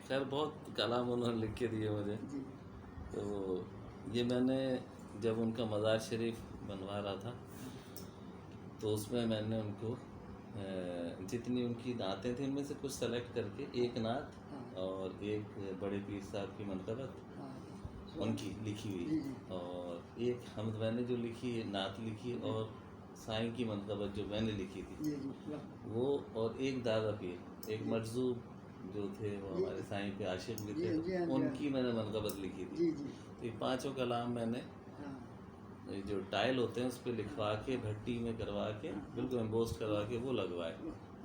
خیر بہت کلام انہوں نے لکھ کے دیے مجھے. تو یہ میں نے جب ان کا مزار شریف بنوا رہا تھا تو اس میں میں نے ان کو جتنی ان کی نعتیں تھیں ان میں سے کچھ سلیکٹ کر کے ایک نعت اور ایک بڑے پیر صاحب کی منقبت ان کی لکھی ہوئی اور ایک حمد میں نے جو لکھی نعت لکھی اور سائیں کی منقبت جو میں نے لکھی تھی وہ اور ایک دادا پیر ایک مجذوب جو تھے وہ ہمارے سائیں پہ عاشق بھی تھے ان کی میں نے منقبت لکھی تھی. تو یہ پانچوں کلام میں نے جو ٹائل ہوتے ہیں اس پہ لکھوا کے بھٹی میں کروا کے بالکل ایمبوسڈ کروا کے وہ لگوائے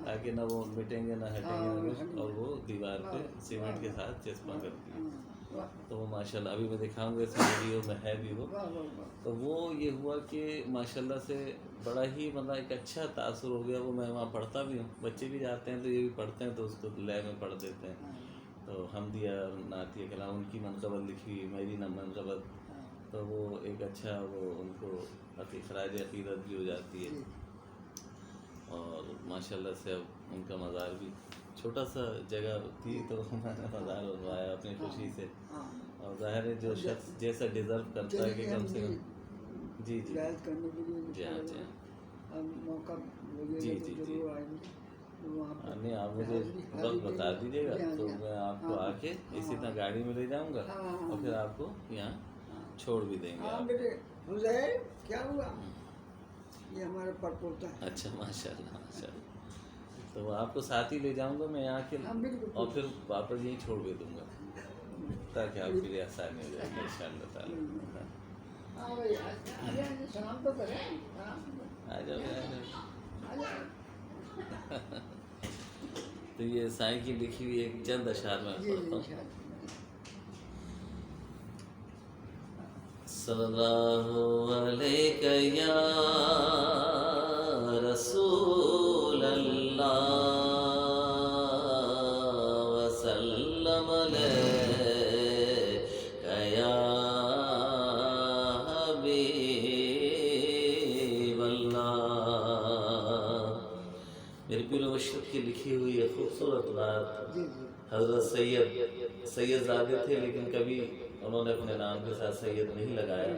تاکہ نہ وہ مٹیں گے نہ ہٹیں گے اور وہ دیوار پہ سیمنٹ کے ساتھ چسپاں کر دیے. تو وہ ماشاء اللہ ابھی میں دکھاؤں گا اس ویڈیو میں ہے بھی وہ. تو وہ یہ ہوا کہ ماشاء اللہ سے بڑا ہی مطلب ایک اچھا تاثر ہو گیا. وہ میں وہاں پڑھتا بھی ہوں, بچے بھی جاتے ہیں تو یہ بھی پڑھتے ہیں تو اس کو لے میں پڑھ دیتے ہیں. تو حمدیہ نعتیہ کلام ان کی منقبت لکھی میری منقبت تو وہ ایک اچھا وہ ان کو خراج عقیدت بھی ہو جاتی ہے. اور ماشاء اللہ سے اب ان کا مزار بھی چھوٹا سا جگہ تھی تو میں نے مزار بنوایا اپنی خوشی سے. اور ظاہر ہے جو شخص جیسا ڈیزرو کرتا ہے کہ کم سے کم جی جی جی ہاں جی ہاں جی جی جی نہیں آپ مجھے وقت بتا دیجیے گا تو میں آپ کو آ کے اسی طرح گاڑی میں لے جاؤں گا اور پھر آپ کو یہاں چھوڑ بھی دیں گے. کیا ہوا یہ ہمارا پڑپوتا ہے. اچھا ماشاء اللہ ماشاء اللہ. تو آپ کو ساتھ ہی لے جاؤں گا میں یہاں کے اور پھر واپس یہیں چھوڑ بھی دوں گا تاکہ آپ کے لیے آسانی ہو جائے گی ان شاء اللہ تعالیٰ. آ جاؤ آ جاؤ. تو یہ سائیں کی لکھی ہوئی ایک چند اشعار میں پڑھتا ہوں. صلی اللہ علیہ یا رسول اللہ وسلم علیہ یا حبیب اللہ. میرے پیر مشرق کی لکھی ہوئی یہ خوبصورت نعت حضرت سید زادے تھے لیکن کبھی انہوں نے اپنے نام کے ساتھ سید نہیں لگایا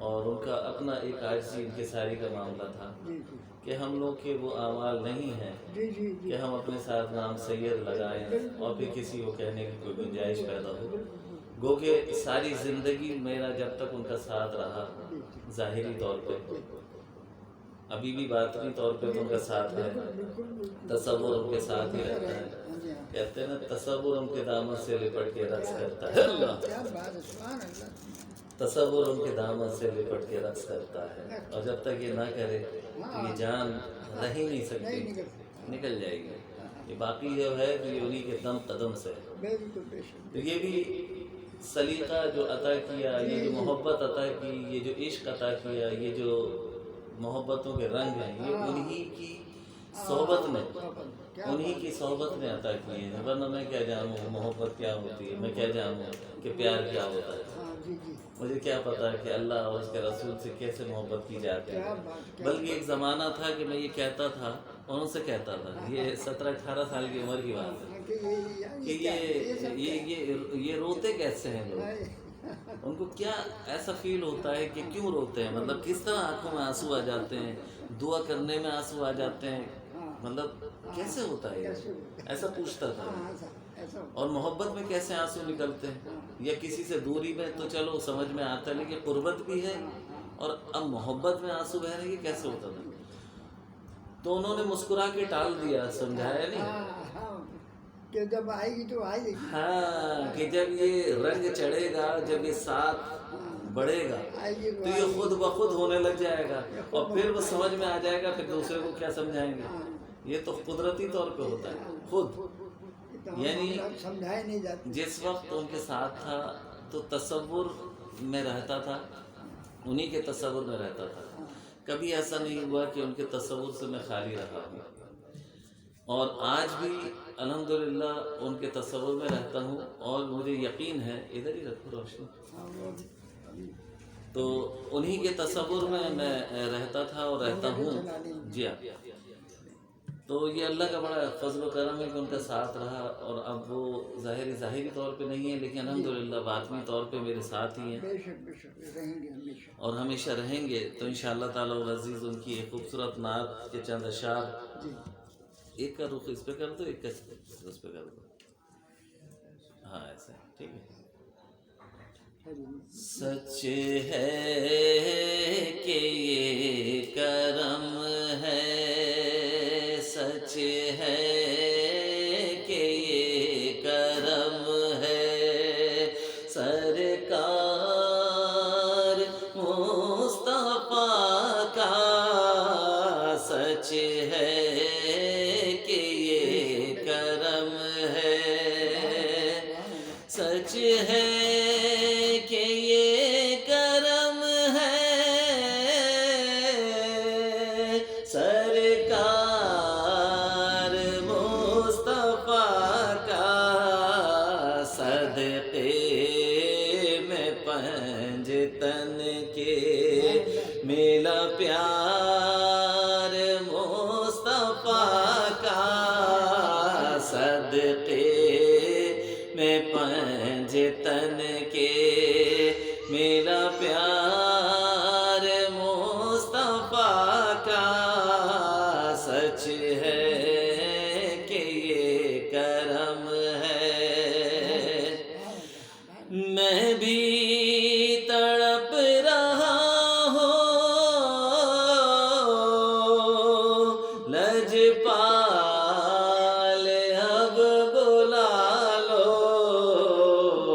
اور ان کا اپنا ایک عاجزی انکساری کا معاملہ تھا کہ ہم لوگ کے وہ اعمال نہیں ہیں کہ ہم اپنے ساتھ نام سید لگائیں اور پھر کسی کو کہنے کی کوئی گنجائش پیدا ہو. گو کہ ساری زندگی میرا جب تک ان کا ساتھ رہا ظاہری طور پہ ابھی بھی باطنی طور پہ ان کا ساتھ ہے. تصور ان کے ساتھ ہی رہتا ہے. کہتے ہیں نا تصور ان کے دامن سے لپٹ کے رقص کرتا ہے. تصور ان کے دامن سے لپٹ کے رقص کرتا ہے اور جب تک یہ نہ کرے تو یہ جان رہ ہی نہیں سکتی, نکل جائے گی. یہ باقی جو ہے تو یہ انہی کے دم قدم سے ہے. تو یہ بھی سلیقہ جو عطا کیا, یہ جو محبت عطا کی, یہ جو عشق عطا کیا, یہ جو محبتوں کے رنگ ہیں یہ انہی کی صحبت میں انہی کی صحبت میں عطا کیے ہیں. ورنہ میں کیا جانوں محبت کیا ہوتی ہے, میں کیا جانوں کہ پیار کیا ہوتا ہے. مجھے کیا پتا ہے کہ اللہ اور اس کے رسول سے کیسے محبت کی جاتی ہے. بلکہ ایک زمانہ تھا کہ میں یہ کہتا تھا اور ان سے کہتا تھا, یہ 17-18 سال کی عمر کی بات ہے, کہ یہ روتے کیسے ہیں لوگ, ان کو کیا ایسا فیل ہوتا ہے کہ کیوں روتے ہیں, مطلب کس طرح آنکھوں میں آنسو آ جاتے ہیں, دعا کرنے میں آنسو آ جاتے ہیں, مطلب کیسے ہوتا ہے ایسا پوچھتا تھا. اور محبت میں کیسے آنسو نکلتے ہیں, یا کسی سے دوری میں تو چلو سمجھ میں آتا ہے لیکن قربت بھی ہے اور اب محبت میں آنسو بہ رہے ہیں کیسے ہوتا تھا. تو انہوں نے مسکرا کے ٹال دیا, سمجھایا نہیں کہ جب آئے گی تو آئے گی. ہاں کہ جب یہ رنگ چڑھے گا, جب یہ ساتھ بڑھے گا تو یہ خود بخود ہونے لگ جائے گا اور پھر وہ سمجھ میں آ جائے گا, پھر دوسرے کو کیا سمجھائیں گے. یہ تو قدرتی طور پہ ہوتا ہے خود. یعنی سمجھائے نہیں جاتے. جس وقت ان کے ساتھ تھا تو تصور میں رہتا تھا, انہی کے تصور میں رہتا تھا. کبھی ایسا نہیں ہوا کہ ان کے تصور سے میں خالی رہا ہوں. اور آج بھی الحمدللہ ان کے تصور میں رہتا ہوں اور مجھے یقین ہے, ادھر ہی رکھو روشنی, تو انہی کے تصور میں رہتا تھا اور رہتا ہوں. جی ہاں, تو یہ اللہ کا بڑا فضل و کرم ہے کہ ان کا ساتھ رہا اور اب وہ ظاہری طور پہ نہیں ہے، لیکن الحمدللہ باطنی طور پہ میرے ساتھ ہی ہیں بے شک رہیں گے ہمیشہ. اور ہمیشہ رہیں گے. تو انشاءاللہ تعالیٰ العزیز ان کی ایک خوبصورت نعت کے چند اشعار، جی ایک کا رخ اس پہ کر دو، ایک کا اس پہ کر دو. ہاں ایسے ٹھیک ہے. سچ ہے کہ یہ کرم ہے، سچ ہے کہ یہ کرم ہے، سرکار مصطفیٰ کا سچ ہے کہ یہ کرم ہے، سچ ہے کہ یہ کرم ہے، سرکار مصطفیٰ کا صدقے میں پنج تن کے ملا پیار مصطفیٰ کا، صدقے میں پنج تن کے ملا پیار مصطفیٰ کا، سچ ہے کہ یہ کرم ہے. میں بھی تڑپ رہا ہوں لجپال، اب بلا لو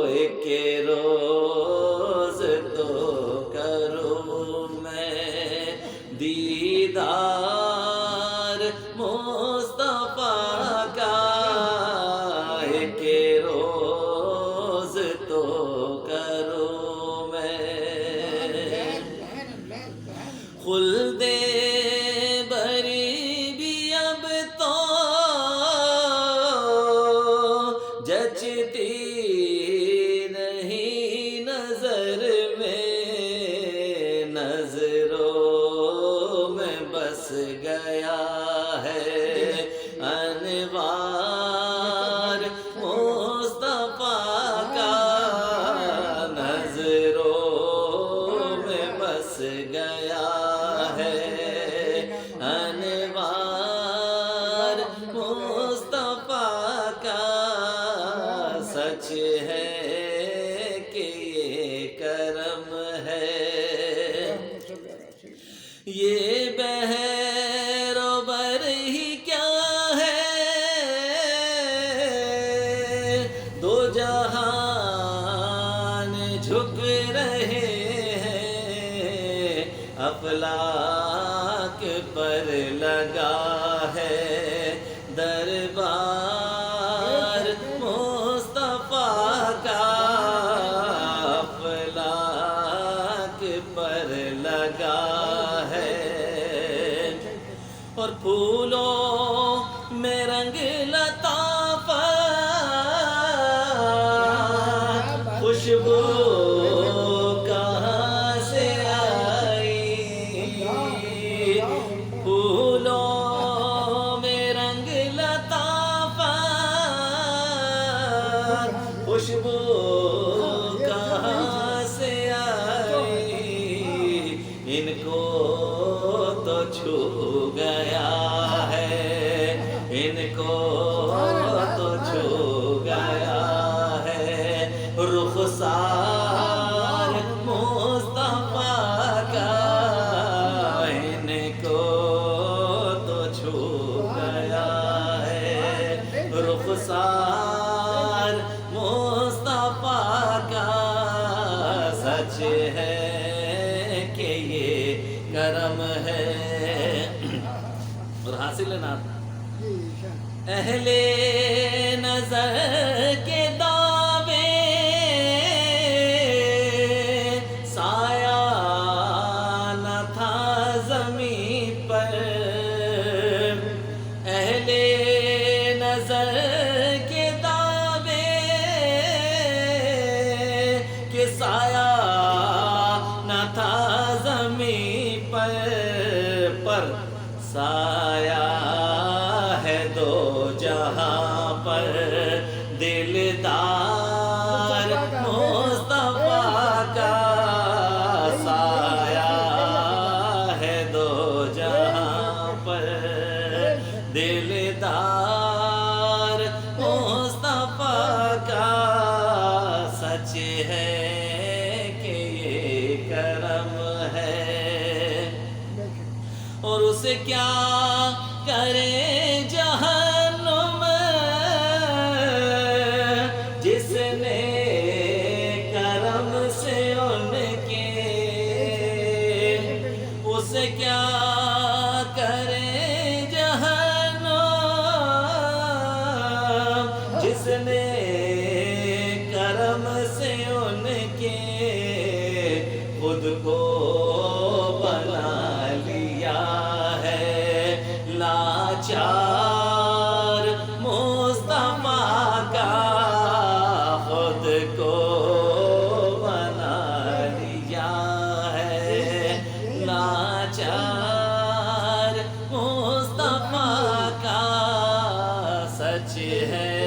ایک روز تو کروں میں دیدار مصطفیٰ کا، ایک روز تو کروں میں. خلد بری بھی اب تو جچتی نہیں نظر میں، نظروں میں بس گیا ہے انوار مصطفیٰ کا، نظروں میں بس گیا ہے انوار مصطفیٰ کا، سچ ہے کہ یہ کرم ہے. یہ بحر و بر ہی کیا ہے، دو جہان جھک رہے ہیں، افلاک پر لگا ہے دربار مصطفیٰ کا، افلاک پر لگا ہے، اور پھولوں میں رنگ لطافت، خوشبو کہاں سے آئی، پھولوں میں رنگ لطافت، خوشبو کہاں سے آئی، ان کو تو چھو گیا ہے، ان کو تو چھو گیا ہے رخسار مصطفیٰ کا، ان کو تو چھو گیا ہے رخسار مصطفیٰ کا، سچ ہے کہ یہ کرم ہے. اور حاصل ہے نا اہل نظر کے دعوے، سایہ نہ تھا زمین پر، اہل نظر کے دعوے کہ سایہ نہ تھا زمین پر، سایہ ہے دو جہاں پر، سے کیا کرے جہنم جس نے کرم سے ان کے، اسے کیا کرے جہنم جس نے کرم سے ان کے خود کو بنا لیا ہے لاچار مصطفیٰ کا، خود کو بنا لیا ہے لاچار مصطفیٰ کا، سچ ہے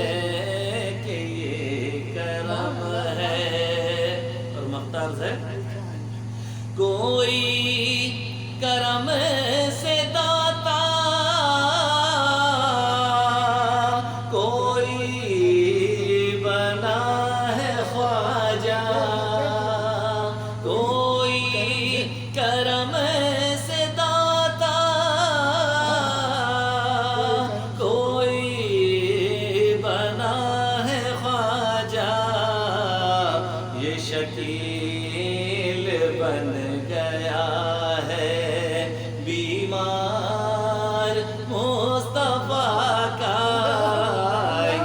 کہ یہ کرم ہے۔ اور مختار ہے کوئی کرم سے داتا، کوئی بنا ہے خواجہ، کوئی کرم سے داتا، کوئی بنا ہے خواجہ، یہ شکیل بن گیا ہے بیمار مصطفیٰ کا،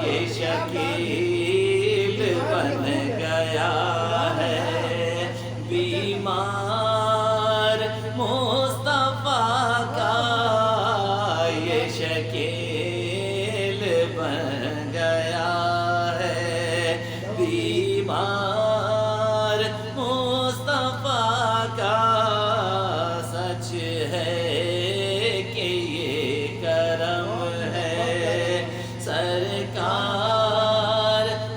یہ شکیل بن گیا ہے بیمار مصطفیٰ کا، یہ شکیل بن گیا ہے بیمار مصطفیٰ کا، سچ ہے کہ یہ کرم ہے سرکار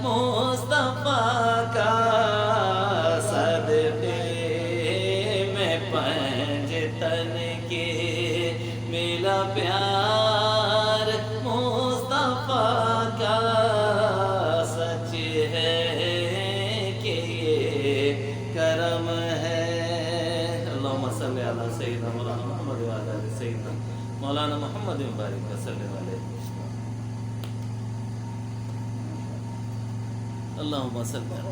مصطفیٰ کا، صدقے میں پنجتن کے ملا پیار مصطفیٰ کا، سچ ہے کہ یہ کرم ہے۔ اللہم صلی علی سیدنا مولانا محمد وعلی آل سیدنا مولانا محمد مبارک وسلم علیہ۔ اللہم صلی علی